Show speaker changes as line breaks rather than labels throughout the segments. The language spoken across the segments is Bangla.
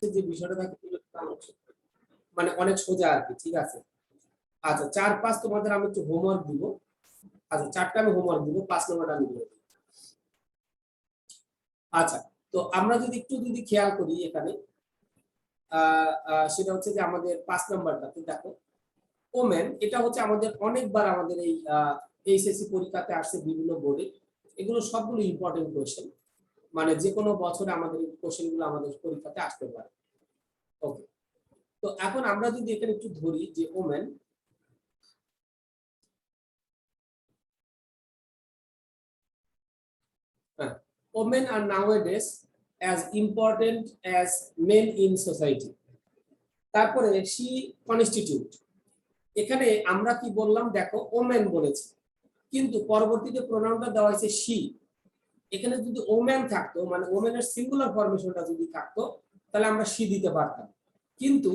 যে বিষয়টা থাকে মানে অনেক সোজা আর কি, ঠিক আছে। আচ্ছা 4-5 তোমাদের আমি একটু হোমওয়ার্ক দিব। আচ্ছা 4টা আমি হোমওয়ার্ক দিব, 5 নম্বরটা আমি দিব। আচ্ছা তো আমরা যদি একটু খেয়াল করি এখানে সেটা হচ্ছে যে আমাদের 5 নাম্বারটা দেখো, ওমেন, এটা হচ্ছে আমাদের অনেকবার আমাদের এই এইচএসসি পরীক্ষাতে আসছে বিভিন্ন বোর্ডে। এগুলো সবগুলো ইম্পর্টেন্ট কোশ্চেন, মানে যে কোনো বছরে আমাদের এই কোশ্চেনগুলো আমাদের পরীক্ষাতে আসতে পারে। ওকে, তো এখন আমরা যদি এখানে একটু ধরি যে women, women are nowadays as important as men in society। তারপরে she constitute, এখানে আমরা কি বললাম দেখো ওমেন বলেছি, কিন্তু পরবর্তীতে প্রোনাউনটা দেওয়া হয়েছে she। এখানে যদি ওমেন থাকতো, মানে ওমেনের সিঙ্গুলার ফরমেশনটা যদি থাকতো, তাহলে আমরা she দিতে পারতাম। কিন্তু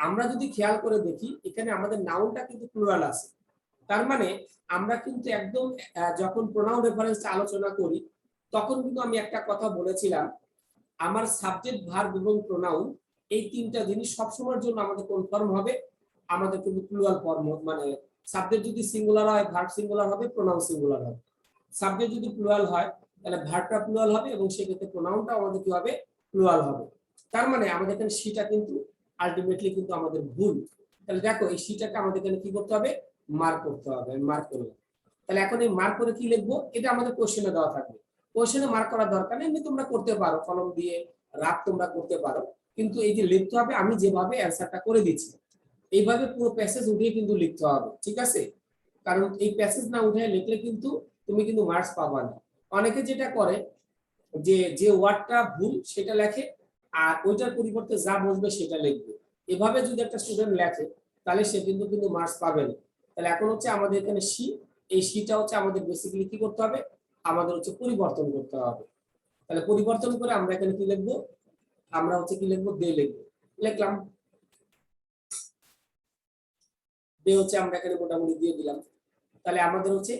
আমরা যদি খেয়াল করে দেখি এখানে আমাদের নাউনটা কিন্তু প্লুরাল আছে। তার মানে আমরা কিন্তু একদম যখন প্রোনাউন রেফারেন্স আলোচনা করি তখন কিন্তু আমি একটা কথা বলেছিলাম, আমার সাবজেক্ট ভার্ব এবং প্রোনাউন এই তিনটা জিনিস সবসময়ের জন্য আমাদের কনফার্ম হবে। আমাদের কিন্তু প্লুরাল ফর্ম, মানে সাবজেক্ট যদি সিঙ্গুলার হয় ভার্ব সিঙ্গুলার হবে, প্রোনাউন সিঙ্গুলার হবে। সাবজেক্ট যদি প্লুরাল হয় তাহলে ভার্বটা প্লুরাল হবে এবং সেক্ষেত্রে প্রোনাউনটা আমাদের কি হবে, প্লুরাল হবে। তার মানে আমাদের এখানে সিটা কিন্তু আলটিমেটলি কিন্তু আমাদের ভুল। তাহলে দেখো এই সিটাকে আমাদের এখানে কি করতে হবে, মার্ক করতে হবে। মার্ক করলাম। তাহলে এখন এই মার্ক করে কি লিখবো, এটা আমাদের কোশ্চেনে দেওয়া থাকবে। কোশ্চেনে মার্ক করার দরকার নেই, এমনি তোমরা করতে পারো, কলম দিয়ে রাত তোমরা করতে পারো, কিন্তু এই যে লিখতে হবে আমি যেভাবে অ্যানসারটা করে দিচ্ছি এইভাবে পুরো প্যাসেজ উঠিয়ে কিন্তু লিখতে হবে, ঠিক আছে। কারণ এই প্যাসেজ না উঠে লিখলে কিন্তু তুমি কিন্তু মার্কস পাবা না। অনেকে যেটা করে যে যে ওয়ার্ডটা ভুল সেটা লেখে আর ওইটার পরিবর্তে যা বসবে সেটা লিখবে। এভাবে যদি একটা স্টুডেন্ট লেখে তাহলে সে কিন্তু মার্কস পাবে না। তাহলে এখন হচ্ছে আমাদের এখানে সি, এই সিটা হচ্ছে আমাদের বেসিক্যালি কি করতে হবে, আমাদের হচ্ছে পরিবর্তন করতে হবে। তাহলে পরিবর্তন করে আমরা এখানে কি লিখবো, আমরা হচ্ছে কি লিখবো, দে লিখবো। লিখলাম দে হচ্ছে আমরা এখানে মোটামুটি দিয়ে দিলাম। তাহলে আমাদের হচ্ছে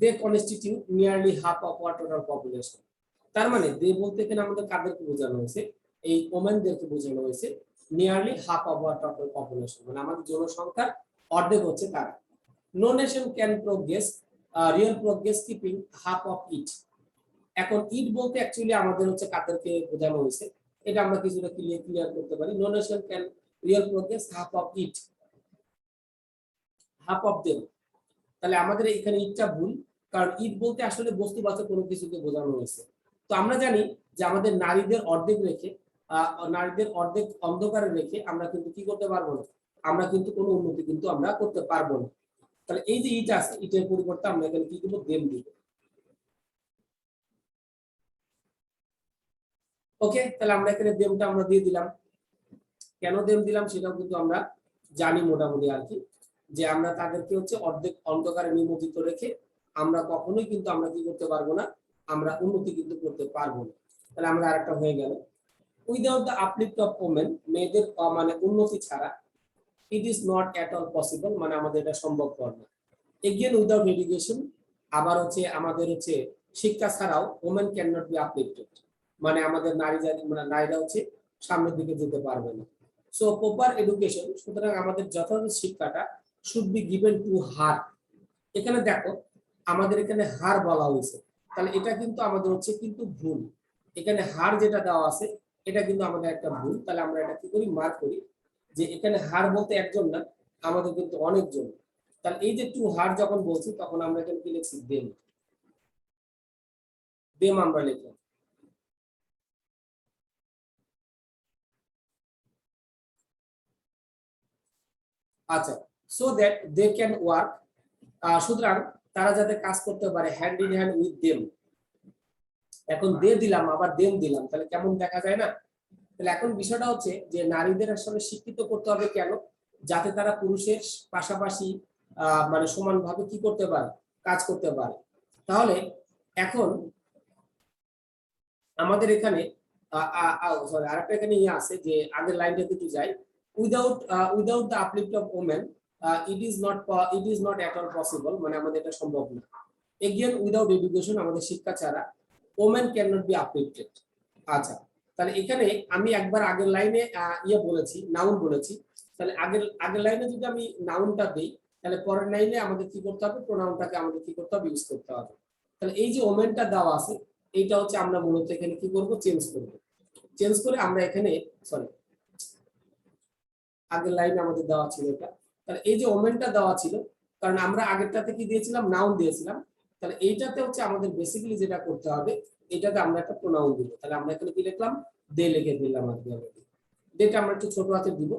they constitute nearly half of our total population. তার মানে দে বলতে এখানে আমাদের কাদেরকে বোঝানো হয়েছে, এই ওমেনদেরকে বোঝানো হয়েছে। Nearly half of our total population, মানে আমাদের জনসংখ্যার অর্ধেক হচ্ছে তারা। No nation can progress real progress keeping half of it. এখন ইট বলতে অ্যাকচুয়ালি আমাদের হচ্ছে কাদেরকে বোঝানো হয়েছে, এটা আমরা কিছুটা ক্লিয়ার করতে পারি। No nation can real progress half of it, half of them. তাহলে আমাদের এখানে ইটটা ভুল, কারণ ইট বলতে আসলে বস্তুবাচক কোনো কিছুকে বোঝানো হয়েছে। তো আমরা জানি যে আমাদের নারীদের অর্ধেক রেখে নারীদের অর্ধেক অন্ধকারে রেখে আমরা কিন্তু কি করতে পারবো না, আমরা কিন্তু কোনো উন্নতি কিন্তু আমরা করতে পারবো না। তাহলে এই যে ইট আছে, ইটের পরিবর্তে আমরা এখানে কি করবো, দেম দিব। ওকে, তাহলে আমরা এখানে দেমটা আমরা দিয়ে দিলাম। কেন দেম দিলাম সেটাও কিন্তু আমরা জানি মোটামুটি আর কি, যে আমরা তাদেরকে হচ্ছে অর্ধেক অন্ধকারে নিমজ্জিত রেখে আমরা কখনোই কিন্তু আমরা কি করতে পারবো না, আমরা উন্নতি কিন্তু করতে পারবো না। তাহলে আমরা আরেকটা হয়ে গেল, without the uplift of women, মেয়েদের মানে উন্নতি ছাড়া, ইট is not at all possible, মানে আমাদের এটা সম্ভবপর না। এগেইন উইদাউট এডুকেশন, আবার হচ্ছে আমাদের হচ্ছে শিক্ষা ছাড়াও women can not be uplifted, মানে আমাদের নারী জাতি মানে নারীরা হচ্ছে সামনের দিকে যেতে পারবে না। সো প্রপার এডুকেশন, সুতরাং আমাদের যথাযথ শিক্ষাটা should be given to her. এখানে দেখো আমাদের এখানে হার বলা হয়েছে, তাহলে এটা কিন্তু আমাদের হচ্ছে কিন্তু ভুল। এখানে হার যেটা দেওয়া আছে এটা কিন্তু আমাদের একটা ভুল। তাহলে আমরা এটা কি করি, মার্ক করি যে এখানে হার বলতে একজন না, আমাদের কিন্তু অনেকজন। তাহলে এই যে টু হার যখন বলছি তখন আমরা এখানে কি লিখছি, দেম। দেম আমরা লিখলাম। আচ্ছা, so that they can work, সুতরাং তারা যাতে কাজ করতে পারে hand in hand with them. এখন দে দিলাম আবার দেম দিলাম, তাহলে কেমন দেখা যায় না। তাহলে এখন বিষয়টা হচ্ছে যে নারীদের আসলে শিক্ষিত করতে হবে কেন, যাতে তারা পুরুষের পাশাপাশি মানে সমানভাবে কি করতে পারে, কাজ করতে পারে। তাহলে এখন আমাদের এখানে সরি আরেকটা এখানে ইয়ে আছে যে আগের লাইনটাতে একটু যাই, without the uplift of women it is not at all possible, মানে আমাদের এটা সম্ভব না। এগেইন উইদাউট এডুকেশন, আমাদের শিক্ষা ছাড়া women can not be uplifted. আচ্ছা, তাহলে এখানে আমি একবার আগের লাইনে ইয়ে বলেছি, নাউন বলেছি। তাহলে আগের লাইনে যদি আমি নাউনটা দেই, তাহলে পরের লাইনে আমাদের কি করতে হবে, প্রোনাউনটাকে আমাদের কি করতে হবে, ইউজ করতে হবে। তাহলে এই যে ওমেনটা দেওয়া আছে, এইটা হচ্ছে আমরা মূলত এখানে কি করব, চেঞ্জ করব। চেঞ্জ করে আমরা এখানে, সরি, আগের লাইনে আমাদের দেওয়া ছিল এটা। তাহলে এই যে ওমেনটা দেওয়া ছিল, কারণ আমরা আগেরটাতে কি দিয়েছিলাম, নাউন দিয়েছিলাম। তাহলে এইটাতে হচ্ছে আমাদের বেসিক্যালি যেটা করতে হবে, এটাতে আমরা একটা প্রোনাউন দিব। তাহলে আমরা এখানে কি লিখলাম, দে লিখে দিলাম আর কি। দেটা আমরা একটু ছোট হাতে দিব,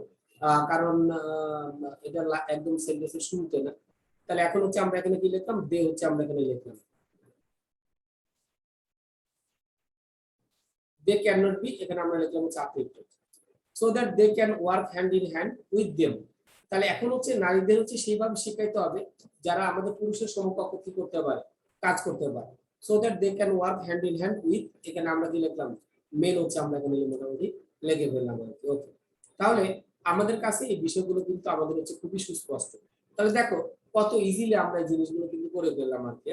কারণ এটা একদম সেন্টেন্সের শুরুতে না। তাহলে এখন হচ্ছে আমরা এখানে কি লিখলাম, দে হচ্ছে আমরা এখানে লিখলাম। দে ক্যান নট বি, এখানে আমরা লিখলাম হচ্ছে updated, so that they can work hand in hand with them. তাহলে এখন হচ্ছে নারীদের হচ্ছে সেইভাবে শেখাইতে হবে যারা আমাদের পুরুষের সমকক্ষ কি করতে পারে, কাজ করতে পারে। So that they can work hand in hand with, এখানে আমরা কি লিখলাম, মেন হচ্ছে আমরা এখানে মোটামুটি লিখে ফেললাম আর কি। ওকে, তাহলে আমাদের কাছে এই বিষয়গুলো কিন্তু আমাদের হচ্ছে খুবই সুস্পষ্ট। তাহলে দেখো কত ইজিলি আমরা এই জিনিসগুলো কিন্তু করে ফেললাম আর কি।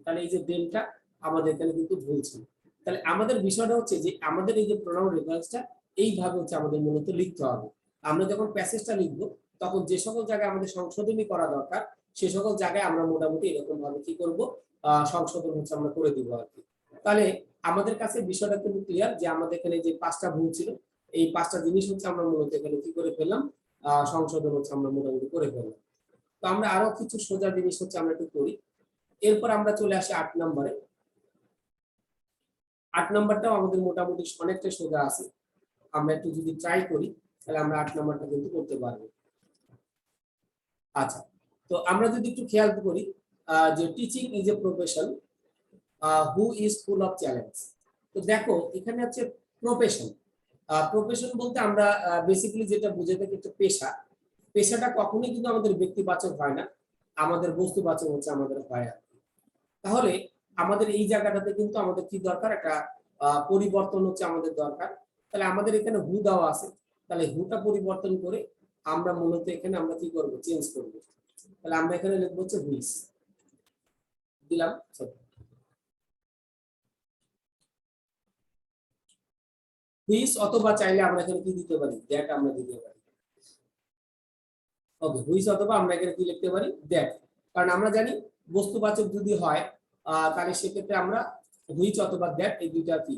তাহলে এই যে দেনটা আমাদের এখানে কিন্তু ভুল ছিল। তাহলে আমাদের বিষয়টা হচ্ছে যে আমাদের এই যে প্রোনাউন রেফারেন্সটা এইভাবে হচ্ছে আমাদের মূলত লিখতে হবে। আমরা যখন প্যাসেজটা লিখবো, তখন যে সকল জায়গায় আমাদের সংশোধনী করা দরকার, সে সকল জায়গায় আমরা মোটামুটি এরকম ভাবে কি করব, সংশোধন হচ্ছে আমরা করে দিব আর কি। তাহলে আমাদের কাছে বিষয়টা কিন্তু ক্লিয়ার যে আমাদের এখানে যে 5টা ভুল ছিল, এই 5টা জিনিস হচ্ছে আমরা মূলত এখানে কি করে ফেললাম, সংশোধন হচ্ছে আমরা মোটামুটি করে ফেললাম। তো আমরা আরো কিছু সোজা জিনিস হচ্ছে আমরা একটু করি। এরপর আমরা চলে আসি 8 নম্বরে। 8 নম্বরটাও আমাদের মোটামুটি অনেকটা সোজা আছে। আমরা একটু যদি ট্রাই করি, তাহলে আমরা 8 নম্বরটা কিন্তু করতে পারবো। আচ্ছা, তো আমরা যদি একটু খেয়াল করি, যে teaching is a profession who is full of challenge. তো দেখো এখানে হচ্ছে প্রফেশন। প্রফেশন বলতে আমরা বেসিক্যালি যেটা বুঝে থাকি একটা পেশা। পেশাটা কখনোই কিন্তু আমাদের ব্যক্তিবাচক হয় না, আমাদের বস্তুবাচক হচ্ছে আমাদের হয়। তাহলে আমাদের এই জায়গাটাতে কিন্তু আমাদের কি দরকার, একটা পরিবর্তন হচ্ছে আমাদের দরকার। তাহলে আমাদের এখানে হু দেওয়া আছে, তাহলে হুটা পরিবর্তন করে আমরা মূলত এখানে আমরা কি করব, চেঞ্জ করব। তাহলে আমরা এখানে লিখবো হচ্ছে হুইস দিলাম, হুইস, অথবা চাইলে আমরা এখানে কি দিতে পারি, দ্যাট আমরা দিতে পারি। ওকে, হুইস অথবা আমরা এখানে কি লিখতে পারি, দ্যাট। কারণ আমরা জানি বস্তুবাচক যদি হয়, তাহলে সেক্ষেত্রে আমরা হুইচ অথবা দ্যাট এই দুইটা কি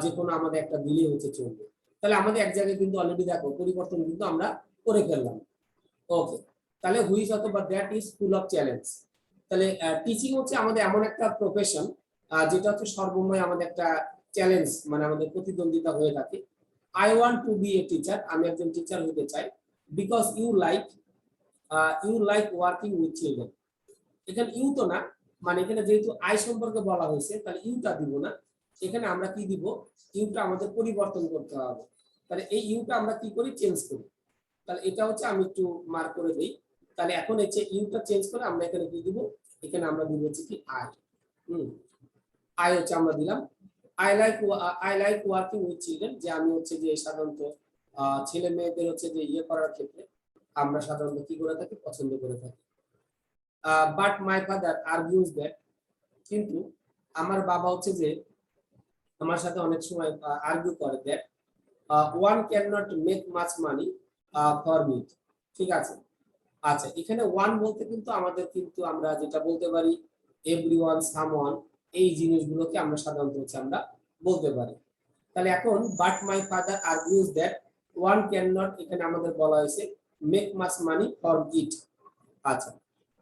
যে কোনো আমাদের একটা দিলেই হচ্ছে চলবে। তাহলে আমাদের এক জায়গায় কিন্তু অলরেডি দেখো পরিবর্তন কিন্তু আমরা করে ফেললাম। ওকে, তাহলে হুইচ অথবা that is full of challenge. তাহলে টিচিং হচ্ছে আমাদের এমন একটা প্রফেশন যেটা হচ্ছে সর্বময় আমাদের একটা চ্যালেঞ্জ, মানে আমাদের প্রতিদ্বন্দ্বিতা হয়ে থাকে। I want to be a teacher, আমি একজন টিচার হতে চাই। Because you like working with children. এখানে ইউ তো না, মানে এখানে যেহেতু আই সম্পর্কে বলা হয়েছে, তাহলে ইউটা দিব না, এখানে আমরা কি দিব, ইউটা আমাদের পরিবর্তন করতে হবে। তাহলে এই ইউটা আমরা কি করি, চেঞ্জ করি। তাহলে এটা হচ্ছে আমি একটু মার্ক করে দিই। তাহলে এখন হচ্ছে ইউটা চেঞ্জ করে আমরা এখানে কি দিব, এখানে আমরা দিব হচ্ছে কি আই। আই হচ্ছে আমরা দিলাম I like working with children, যে আমি হচ্ছে যে সাধারণত ছেলে মেয়েদের হচ্ছে যে ইয়ে করার ক্ষেত্রে আমরা সাধারণত কি করে থাকি, পছন্দ করে থাকি। But my father argues that, কিন্তু আমার বাবা হচ্ছে যে আমার সাথে অনেক সময় আর্গুই করে that one can not make much money for meet. ঠিক আছে, আচ্ছা, এখানে ওয়ান বলতে কিন্তু আমাদের কিন্তু আমরা যেটা বলতে পারি এভরিওয়ান, সামওয়ান, এই জিনিসগুলোকে আমরা সাধারণত হচ্ছে আমরা বলতে পারি। তাহলে এখন but my father argues that one can not, এখানে আমাদের বলা হয়েছে make much money for it. আচ্ছা,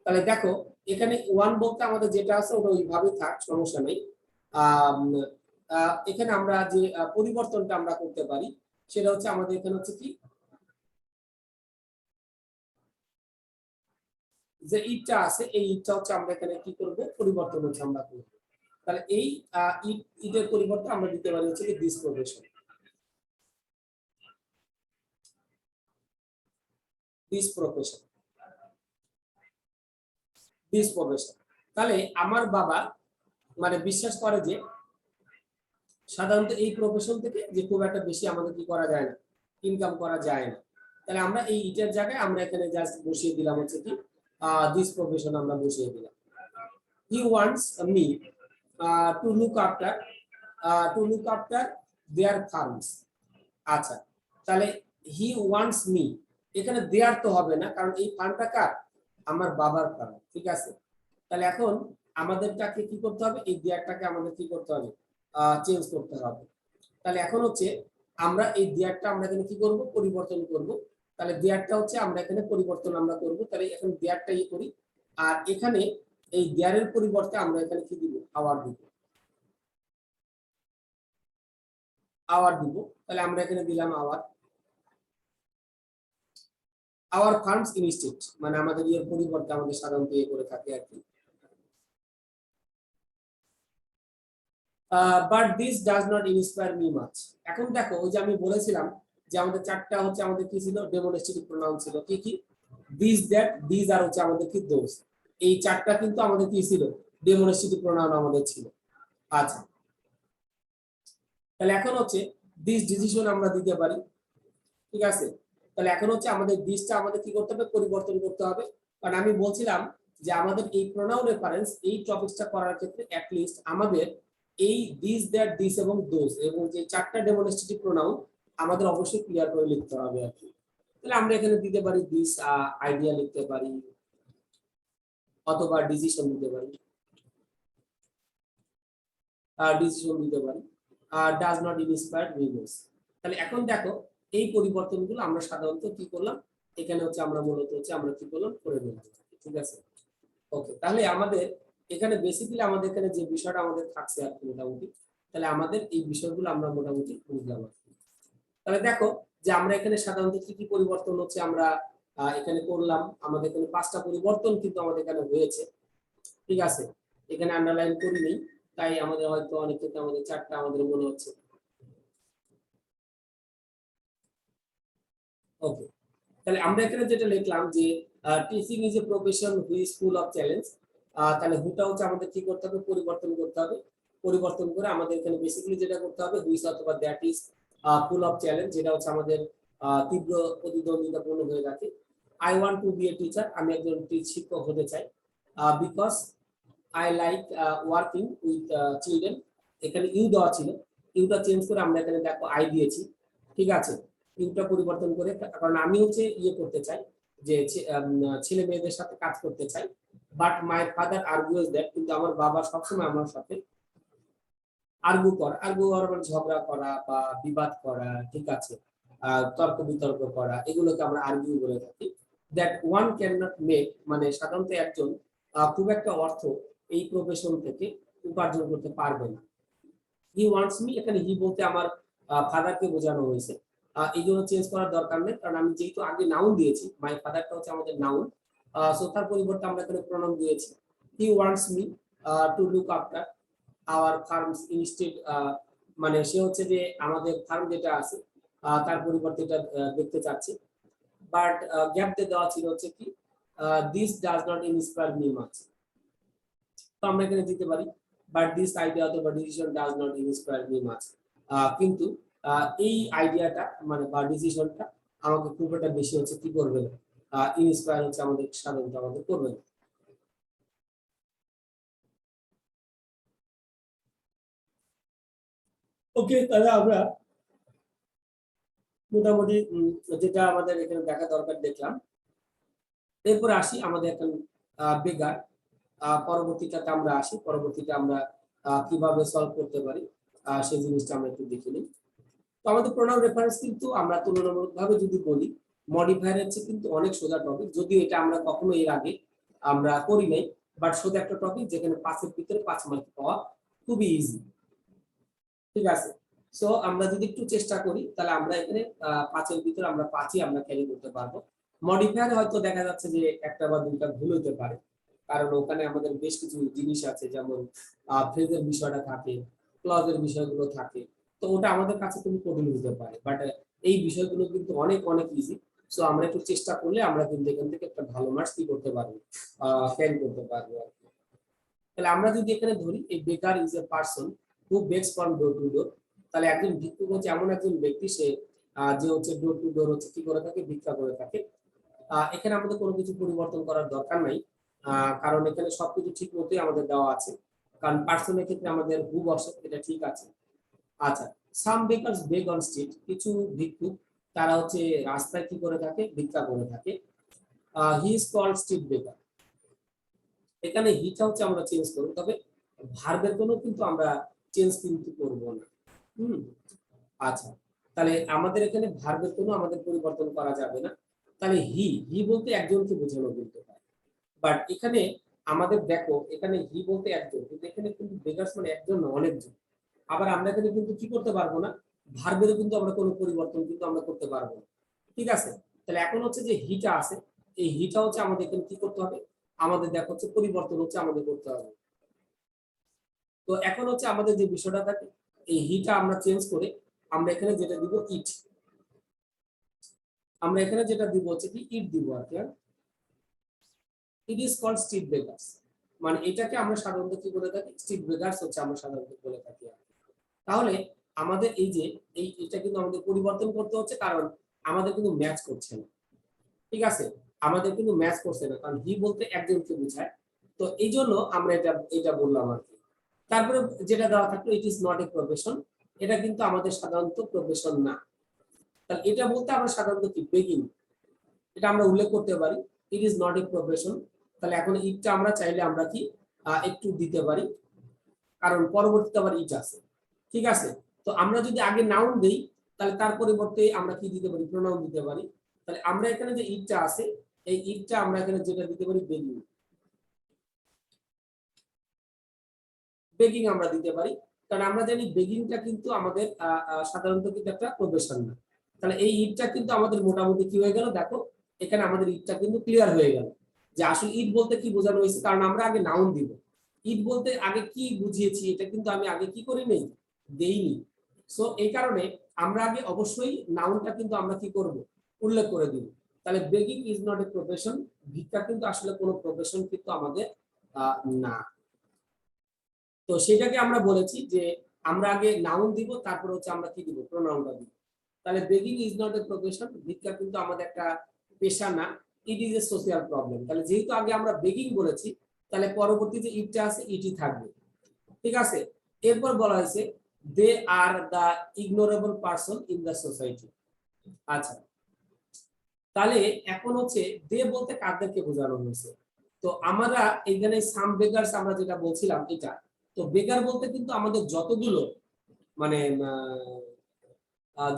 তাহলে দেখো এখানে ওয়ান বলতে আমাদের যেটা আছে ওটা ওইভাবেই থাক, সমস্যা নেই। এখানে আমরা যে পরিবর্তনটা আমরা করতে পারি সেটা হচ্ছে আমাদের এখানে হচ্ছে কি, যে ইটটা আছে এই ইটটা হচ্ছে আমরা এখানে কি করব, পরিবর্তন হচ্ছে আমরা করব। তাহলে এই ইটের পরিবর্তে আমরা দিতে পারি হচ্ছে কি this profession, this profession, this profession. তাহলে আমার বাবা মানে বিশ্বাস করে যে সাধারণত এই প্রফেশন থেকে যে খুব একটা বেশি আমাদের কি করা যায় না, ইনকাম করা যায় না। তাহলে আমরা এই ইটের জায়গায় আমরা এখানে জাস্ট বসিয়ে দিলাম হচ্ছে কি দিস প্রফেশন আমরা বসিয়ে দিলাম। He wants me to look after their farms. আচ্ছা, তাহলে হি ওয়ান্টস মি, এখানে দেয়ার তো হবে না, কারণ এই ফার্মটা কার? আমার বাবার ফার্ম। ঠিক আছে, তাহলে এখন আমাদেরটাকে কি করতে হবে? এই দেয়ারটাকে আমাদের কি করতে হবে? চেঞ্জ করতে হবে। তাহলে এখন হচ্ছে আমরা এই দেয়ারটা আমরা এখানে কি করব? পরিবর্তন করব। তাহলে দেয়ারটা হচ্ছে আমরা এখানে পরিবর্তন আমরা করব। তাহলে এখন দেয়ারটা ইয়ে করি, আর এখানে এই দেয়ারের পরিবর্তে আমরা এখানে কি দিব? আওয়ার দিব, আওয়ার দিব। তাহলে আমরা এখানে দিলাম আওয়ার। আওয়ার ফার্মস ইনস্টিট, মানে আমাদের এর পরিবর্তে আমাদের সাধারণত ইয়ে করে থাকে আর কি। But this does not inspire me much. এখন দেখো, ওই যে আমি বলেছিলাম যে আমাদের চারটা হচ্ছে আমাদের কি ছিল? ডেমনস্ট্রেটিভ প্রোনাউন ছিল। কি কি? দিস, দ্যাট, দিস, আর হচ্ছে আমাদের কি? দোজ। এই চারটা কিন্তু আমাদের কি ছিল? ডেমনস্ট্রেটিভ প্রোনাউন আমাদের ছিল। আচ্ছা, তাহলে এখন হচ্ছে দিস ডিসিশন আমরা দিতে পারি। ঠিক আছে, তাহলে এখন হচ্ছে আমাদের দিসটা আমাদের কি করতে হবে? পরিবর্তন করতে হবে। কারণ আমি বলছিলাম যে আমাদের এই প্রোনাউন রেফারেন্স এই টপিকসটা করার ক্ষেত্রে অ্যাট লিস্ট আমাদের এই দিস, দ্যাট, দিস এবং দোজ এবং যে চারটা ডেমনস্ট্রেটিভ প্রোনাউন আমাদের অবশ্যই ক্লিয়ার করে লিখতে হবে আর কি। তাহলে আমরা এখানে দিতে পারি দিস আইডিয়া লিখতে পারি, অথবা ডিসিশন দিতে পারি, ডিসিশন দিতে পারি, does not inspire me more. তাহলে এখন দেখো, এই পরিবর্তনগুলো আমরা সাধারণত কি করলাম? এখানে হচ্ছে আমরা মূলত হচ্ছে আমরা কি করলাম? করে নিলাম। ঠিক আছে, ওকে। তাহলে আমাদের এখানে বেসিক্যালি আমাদের এখানে যে বিষয়টা আমাদের থাকছে আর কি মোটামুটি, তাহলে আমাদের এই বিষয়গুলো আমরা মোটামুটি বুঝলাম আর কি। তাহলে দেখো যে আমরা এখানে সাধারণত কি কি পরিবর্তন হচ্ছে আমরা এখানে করলাম। আমাদের এখানে 5টা পরিবর্তন কিন্তু আমাদের এখানে হয়েছে। ঠিক আছে, এখানে আন্ডারলাইন করি নেই, তাই আমাদের হয়তো অনেক ক্ষেত্রে আমাদের 4টা আমাদের মনে হচ্ছে। ওকে, তাহলে আমরা এখানে যেটা লিখলাম যে teaching is a profession which full of challenge. তাহলে হুটা হচ্ছে আমাদের কি করতে হবে? পরিবর্তন করতে হবে। পরিবর্তন করে আমাদের এখানে বেসিক্যালি যেটা করতে হবে, হুইচ অথবা that is full of challenge, যেটা হচ্ছে আমাদের তীব্র প্রতিদ্বন্দ্বিতাপূর্ণ হয়ে থাকে। I want to be a teacher, আমি একজন শিক্ষক হতে চাই। Because I like working with children, এখানে ইউ দেওয়া ছিল, ইউটা চেঞ্জ করে আমরা এখানে দেখো আই দিয়েছি। ঠিক আছে, ইউটা পরিবর্তন করে, কারণ আমি হচ্ছে ইয়ে করতে চাই যে ছেলে মেয়েদের সাথে কাজ করতে চাই। বাট মাই ফাদার আর্গুয়েস দ্যাট, কিন্তু আমার বাবা সবসময় আমার সাথে আর্গু করা মানে ঝগড়া করা বা বিবাদ করা। ঠিক আছে, তর্ক বিতর্ক করা, এগুলোকে আমরা আর্গুই বলে থাকি। That one can not make, মানে সাধারণত একজন খুব একটা অর্থ এই প্রফেশন থেকে উপার্জন করতে পারবে না। হি ওয়ান্টস মি, এখানে হি বলতে আমার ফাদারকে বোঝানো হয়েছে। এই জন্য চেঞ্জ করার দরকার নেই, কারণ আমি যেহেতু আগে নাউন দিয়েছি, মাই ফাদারটা হচ্ছে আমাদের নাউন, সো তার পরিবর্তে আমরা এখানে প্রোনাউন দিয়েছি। He wants me to look after our farms instead, মানে সে হচ্ছে যে আমাদের ফার্ম যেটা আছে তার পরিবর্তে এটা দেখতে চাচ্ছে। বাট গ্যাপ দিয়ে দেওয়া ছিল হচ্ছে কি, this does not inspire me much, তো আমরা এখানে দিতে পারি বাট দিস আইডিয়া অথবা decision does not inspire me much. কিন্তু এই আইডিয়াটা মানে বা ডিসিশনটা আমাকে খুব একটা বেশি হচ্ছে কি করবে না, ইন্সপায়ার হচ্ছে আমাদের সাধারণত আমাদের করবে না। ওকে, তাহলে আমরা মোটামুটি যেটা আমাদের এখানে দেখা দরকার দেখলাম। এরপর আসি আমাদের এখন বেগার, পরবর্তীটাতে আমরা আসি, পরবর্তীতে আমরা কিভাবে সলভ করতে পারি সেই জিনিসটা আমরা একটু দেখে নিই। তো আমাদের প্রোনাউন রেফারেন্স কিন্তু আমরা তুলনামূলকভাবে যদি বলি মডিফায়ার হচ্ছে কিন্তু অনেক সোজা টপিক, যদিও এটা আমরা কখনো এর আগে আমরা করি নাই, বাট সোজা একটা টপিক যেখানে 5-এর ভিতরে 5 মার্ক পাওয়া খুবই ইজি। ঠিক আছে, সো আমরা যদি একটু চেষ্টা করি তাহলে আমরা এখানে 5-এর ভিতরে আমরা 5ই আমরা ক্যারি করতে পারবো। মডিফায়ারে হয়তো দেখা যাচ্ছে যে একটা বা দুইটা ভুল হতে পারে, কারণ ওখানে আমাদের বেশ কিছু জিনিস আছে, যেমন ফ্রেজের বিষয়টা থাকে, ক্লজের বিষয়গুলো থাকে, তো ওটা আমাদের কাছে কিন্তু কঠিন হতে পারে, বাট এই বিষয়গুলো কিন্তু অনেক অনেক ইজি। সো আমরা একটু চেষ্টা করলে আমরা কিন্তু এখান থেকে একটা ভালো মার্কস কি করতে পারবো, ক্যারি করতে পারবো। তাহলে আমরা যদি এখানে ধরি এই baker is a person who bakes from door to door, তাহলে একজন ভিক্ষুক হচ্ছে এমন একজন ব্যক্তি সে যে হচ্ছে ডোর টু ডোর হচ্ছে কি করে থাকে, ভিক্ষা করে থাকে। এখানে আমাদের কোনো কিছু পরিবর্তন করার দরকার নাই, কারণ এখানে সবকিছু ঠিক মতোই আমাদের দেওয়া আছে, কারণ পার্সনের ক্ষেত্রে আমাদের হু বসে, এটা ঠিক আছে। আচ্ছা, সাম বেকারস বেগ অন স্ট্রিট, কিছু ভিক্ষুক তারা হচ্ছে রাস্তায় কি করে থাকে, ভিক্ষা করে থাকে। হি ইজ কল্ড স্ট্রিট বেকার। এখানে হিটা হচ্ছে আমরা চেঞ্জ করব, তবে ভার্বের কোনো কিন্তু আমরা চেঞ্জ কিন্তু করব না। হুম, আচ্ছা, তাহলে আমাদের এখানে ভার্বের কোনো আমাদের পরিবর্তন করা যাবে না। তাহলে হি বলতে একজনকে বোঝানো কিন্তু হয়, বাট এখানে আমাদের দেখো এখানে হি বলতে একজন, কিন্তু এখানে কিন্তু বেগার্স মানে একজন না, অনেকজন। আবার আমরা এখানে কিন্তু কি করতে পারবো না, ভার্বেরও কিন্তু আমরা কোনো পরিবর্তন কিন্তু আমরা করতে পারবো না। ঠিক আছে, তাহলে এখন হচ্ছে যে হিটা আছে, এই হিটা হচ্ছে আমাদের এখানে কি করতে হবে, আমাদের দেখো হচ্ছে পরিবর্তন হচ্ছে আমাদের করতে হবে। তো এখন হচ্ছে আমাদের যে বিষয়টা থাকে, এই হিটা আমরা চেঞ্জ করে আমরা এখানে যেটা দিব ইট, আমরা এখানে যেটা দিব হচ্ছে কি ইট দিব আর কি। It is called street beggars, মানে এটাকে আমরা সাধারণত কি বলে থাকি, স্ট্রিট বেগার্স হচ্ছে আমরা সাধারণত বলে থাকি। তাহলে আমাদের এই যে এটা কিন্তু আমাদের পরিবর্তন করতে হচ্ছে, কারণ আমাদের কিন্তু ম্যাচ করছে না। ঠিক আছে, আমাদের কিন্তু ম্যাচ করছে না, কারণ হি বলতে একজনকে বোঝায়। তো এই জন্য আমরা এটা এটা বললাম আর কি। তারপরে যেটা দেওয়া থাকলো, ইট ইজ নট এ প্রফেশন, এটা কিন্তু আমাদের সাধারণত প্রফেশন না। তাহলে এটা বলতে আমরা সাধারণত কি বেগিং, এটা আমরা উল্লেখ করতে পারি, ইট ইজ নট এ প্রফেশন। তাহলে এখন ইটটা আমরা চাইলে আমরা কি একটু দিতে পারি, কারণ পরবর্তীতে আবার ইট আছে। ঠিক আছে, তো আমরা যদি আগে নাউন দেই, তাহলে তার পরিবর্তে আমরা কি দিতে পারি, প্রোনাউন দিতে পারি। তাহলে আমরা এখানে যে ইটটা আছে, এই ইটটা আমরা এখানে যেটা দিতে পারি বেগিং, বেগিং আমরা দিতে পারি। কারণ আমরা জানি বেগিংটা কিন্তু আমাদের সাধারণত কিন্তু একটা প্রফেশন না। তাহলে এই ইটটা কিন্তু আমাদের মোটামুটি কি হয়ে গেল, দেখো এখানে আমাদের ইটটা কিন্তু ক্লিয়ার হয়ে গেল যে আসলে ইট বলতে কি বোঝানো হয়েছে, কারণ আমরা আগে নাউন দিব। ইট বলতে আগে কি বুঝিয়েছি, এটা কিন্তু আমি আগে কি করি নেই, দেইনি। সো এই কারণে আমরা আগে অবশ্যই নাউনটা কিন্তু আমরা কি করব, উল্লেখ করে দিব। তাহলে begging is not a profession, ভিক্ষা কিন্তু আসলে কোনো প্রফেশন কিন্তু আমাদের না। তো সেটাকে আমরা বলেছি যে আমরা আগে নাউন দিব, তারপর হচ্ছে আমরা কি দিব, প্রোনাউনটা দিব। তাহলে begging is not a profession, ভিক্ষা কিন্তু আমাদের একটা পেশা না, it is a social problem. তাহলে যেহেতু আগে আমরা বেগিং বলেছি, তাহলে পরবর্তী যে ইটটা আছে ইটই থাকবে। ঠিক আছে, এরপর বলা হয়েছে দে আর দা ইগনোরেবল পারসন ইন দা সোসাইটি। আচ্ছা, তাহলে এখন হচ্ছে দে বলতে কাদেরকে বোঝানো হয়েছে, তো আমরা এখানে সাম বেগার্স আমরা যেটা বলছিলাম এটা, তো বেগার বলতে কিন্তু আমাদের যতগুলো মানে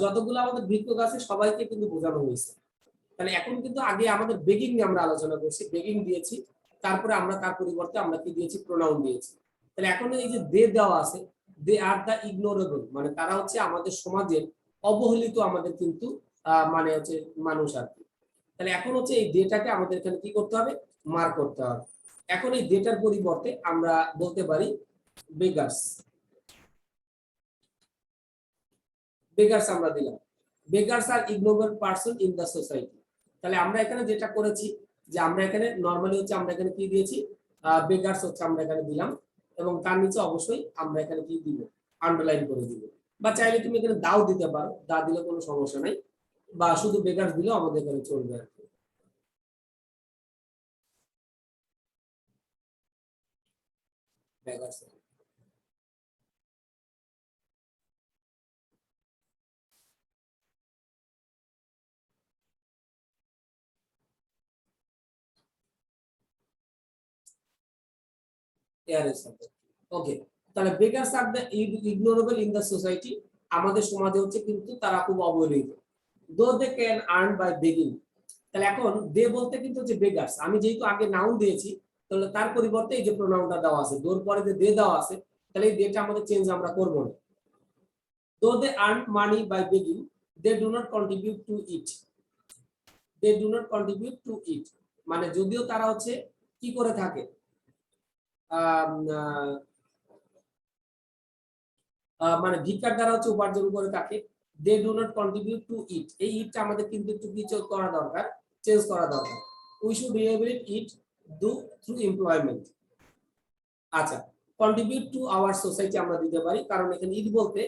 যতগুলো আমাদের ভিক্ষুক আছে সবাইকে কিন্তু বোঝানো হয়েছে। তাহলে এখন কিন্তু আগে আমাদের বেগিং নিয়ে আমরা আলোচনা করছি, বেগিং দিয়েছি, তারপরে আমরা তার পরিবর্তে আমরা কি দিয়েছি, প্রোনাউন দিয়েছি। তাহলে এখন এই যে দে দেওয়া আছে, দে আর দা ইগনোরেবল, মানে তারা হচ্ছে আমাদের সমাজের অবহেলিত আমাদের কিন্তু মানে হচ্ছে মানুষ আর কি। তাহলে এখন হচ্ছে এই ডেটাকে আমাদের এখানে কি করতে হবে, মার্ক করতে হবে। এখন এই ডেটার পরিবর্তে আমরা বলতে পারি বেগার্স, বেগার্স আমরা দিলাম, beggars are ignorable person in the society. তাহলে আমরা এখানে যেটা করেছি যে আমরা এখানে নরমালি হচ্ছে আমরা এখানে কি দিয়েছি, বেগার্স হচ্ছে আমরা এখানে দিলাম, এবং তার নিচে অবশ্যই আমরা এখানে কি দিব, আন্ডারলাইন করে দিব। বা চাইলে তুমি এখানে দাও দিতে পারো, দা দিলে কোনো সমস্যা নাই, বা শুধু বেগার্স দিলেও আমাদের এখানে চলবে আর কি। বেগার্স ওকে, তাহলে beggars are the ignorable in the society, আমাদের সমাজে হচ্ছে কিন্তু তারা খুব অবহেলিত, though they can earn by begging. তাহলে এখন দে বলতে কিন্তু হচ্ছে বেগার্স, আমি যেহেতু আগে নাউন দিয়েছি, তাহলে তার পরিবর্তে এই যে প্রোনাউনটা দেওয়া আছে, দোর পরে যে দে দেওয়া আছে, তাহলে এই দেটা আমাদের চেঞ্জ আমরা করব না। Though they earn money by begging, they do not contribute to it, they do not contribute to it, মানে যদিও তারা হচ্ছে কি করে থাকে, মানে ভিক্ষার দ্বারা হচ্ছে উপার্জন করে থাকে, they do not contribute to it, এই ইটটা আমাদের কিন্তু একটু কিছু করা দরকার, চেঞ্জ করা দরকার। We should rehabilitate it do through employment. আচ্ছা, কন্ট্রিবিউট টু আওয়ার সোসাইটি আমরা দিতে পারি, কারণ এখানে ইট বলতে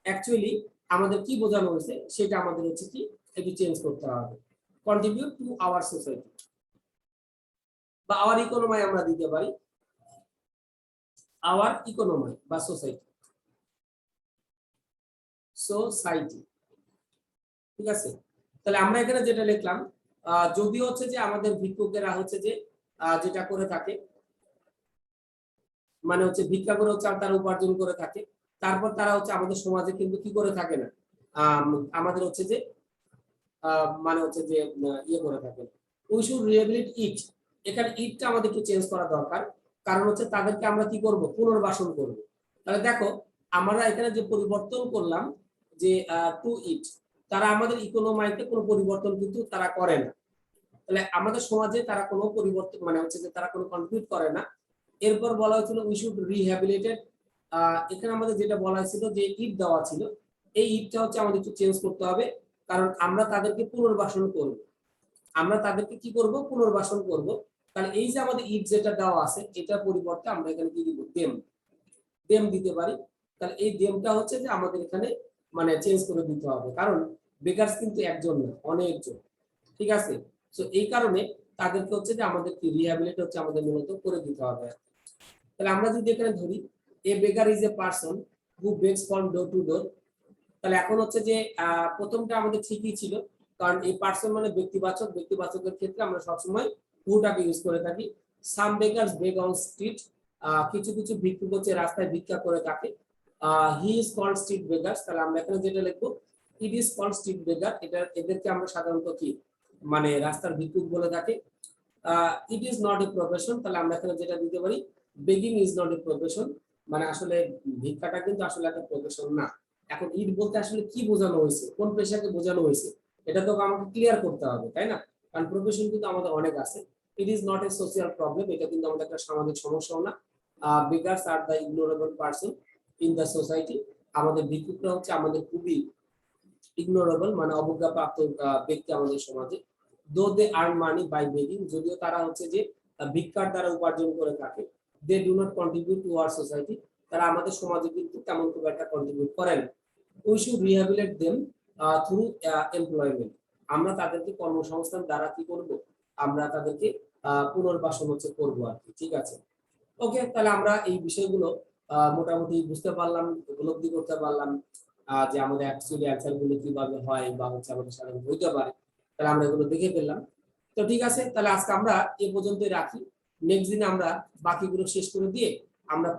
অ্যাকচুয়ালি আমাদের কি বোঝানো হয়েছে সেটা আমাদের হচ্ছে কি একটু চেঞ্জ করতে হবে। কন্ট্রিবিউট টু আওয়ার সোসাইটি বা আওয়ার ইকোনমি আমরা দিতে পারি, আওয়ার ইকোনমি বা সোসাইটি। সোসাইটি। ঠিক আছে, তাহলে আমরা এখানে যেটা লিখলাম, যদিও হচ্ছে যে আমাদের ভিক্ষুকেরা হচ্ছে যে যেটা করে থাকে, মানে হচ্ছে ভিক্ষা করে হচ্ছে তারা উপার্জন করে থাকে, তারপর তারা হচ্ছে আমাদের সমাজে কিন্তু কি করে থাকে না, আমাদের হচ্ছে যে মানে হচ্ছে যে ইয়ে করে থাকে। উই শুড রিহেবিলিট ইট, এখানে ইটটা আমাদের একটু চেঞ্জ করা দরকার, কারণ হচ্ছে তাদেরকে আমরা কি করব, পুনর্বাসন করব। তাহলে দেখো আমরা এখানে যে পরিবর্তন করলাম যে টু ইট, তারা আমাদের ইকোনমিতে কোনো পরিবর্তন কিন্তু তারা করে না, তাহলে আমাদের সমাজে তারা কোনো পরিবর্তন মানে হচ্ছে যে তারা কোনো কন্ট্রিবিউট করে না। এরপর বলা হয়েছিল উই শুড রিহ্যাবিলিটেড, এখানে আমাদের যেটা বলা হয়েছিল যে ইট দেওয়া ছিল, এই ইটটা হচ্ছে আমাদের একটু চেঞ্জ করতে হবে, কারণ আমরা তাদেরকে পুনর্বাসন করব, আমরা তাদেরকে কি করব, পুনর্বাসন করব। তাহলে এই যে আমাদের ইট যেটা দেওয়া আছে, এটার পরিবর্তে আমরা এখানে কি দিব, দেম, দেম দিতে পারি। তাহলে এই দেমটা হচ্ছে যে আমাদের এখানে মানে চেঞ্জ করে দিতে হবে, কারণ বেকারস কিন্তু একজন না, অনেকজন। ঠিক আছে, তো এই কারণে তাদেরকে হচ্ছে যে আমাদের কি রিহ্যাবিলিট হচ্ছে আমাদের মূলত করে দিতে হবে। তাহলে আমরা যদি এখানে ধরি এ baker is a person who bakes from door to door, তাহলে এখন হচ্ছে যে প্রথমটা আমাদের ঠিকই ছিল, কারণ এই পারসন মানে ব্যক্তিবাচক, ব্যক্তিবাচকের ক্ষেত্রে আমরা সবসময় হুটাকে ইউজ করে থাকি। Some beggars beg on street, কিছু কিছু ভিক্ষুক হচ্ছে রাস্তায় ভিক্ষা করে থাকে। He is called street beggars, তাহলে আমরা এখানে যেটা লিখবো it is called street beggar, এটা এদেরকে আমরা সাধারণত কি মানে রাস্তার ভিক্ষুক বলে থাকি। ইট ইজ নট এ প্রফেশন, তাহলে আমরা এখানে যেটা দিতে পারি begging is not a profession, মানে আসলে ভিক্ষাটা কিন্তু আসলে একটা প্রফেশন না। এখন ইট বলতে আসলে কি বোঝানো হয়েছে, কোন পেশাকে বোঝানো হয়েছে, এটা তো আমাকে ক্লিয়ার করতে হবে, তাই না? কারণ প্রফেশন কিন্তু আমাদের অনেক আছে। It is not a social problem, এটা কিন্তু আমাদের একটা সামাজিক সমস্যাও না। Beggars are the ignorable person in the society, আমাদের ভিক্ষুকরা হচ্ছে আমাদের খুবই ইগনোরেবল মানে অবজ্ঞাপ্রাপ্ত ব্যক্তি আমাদের সমাজে। Though they earn money by begging, যদিও তারা হচ্ছে যে ভিক্ষার দ্বারা উপার্জন করে থাকে, they do not contribute to our society, তারা আমাদের সমাজে কিন্তু তেমন খুব একটা কন্ট্রিবিউট করে না। We should rehabilitate them through employment, আমরা তাদেরকে কর্মসংস্থান দ্বারা কি করব, আমরা তাদেরকে পুনর্বাসন হচ্ছে করবো আর কি। ঠিক আছে, ওকে, তাহলে আমরা এই বিষয়গুলো মোটামুটি বুঝতে পারলাম, উপলব্ধি করতে পারলাম যে আমাদের অ্যাকচুয়ালি অ্যান্সার গুলো কিভাবে হয় বা হচ্ছে আমাদের সাধারণ হইতে পারে, তাহলে আমরা এগুলো দেখে ফেললাম। তো ঠিক আছে, তাহলে আজকে আমরা এ পর্যন্তই রাখি, নেক্সট দিনে আমরা বাকিগুলো শেষ করে দিয়ে আমরা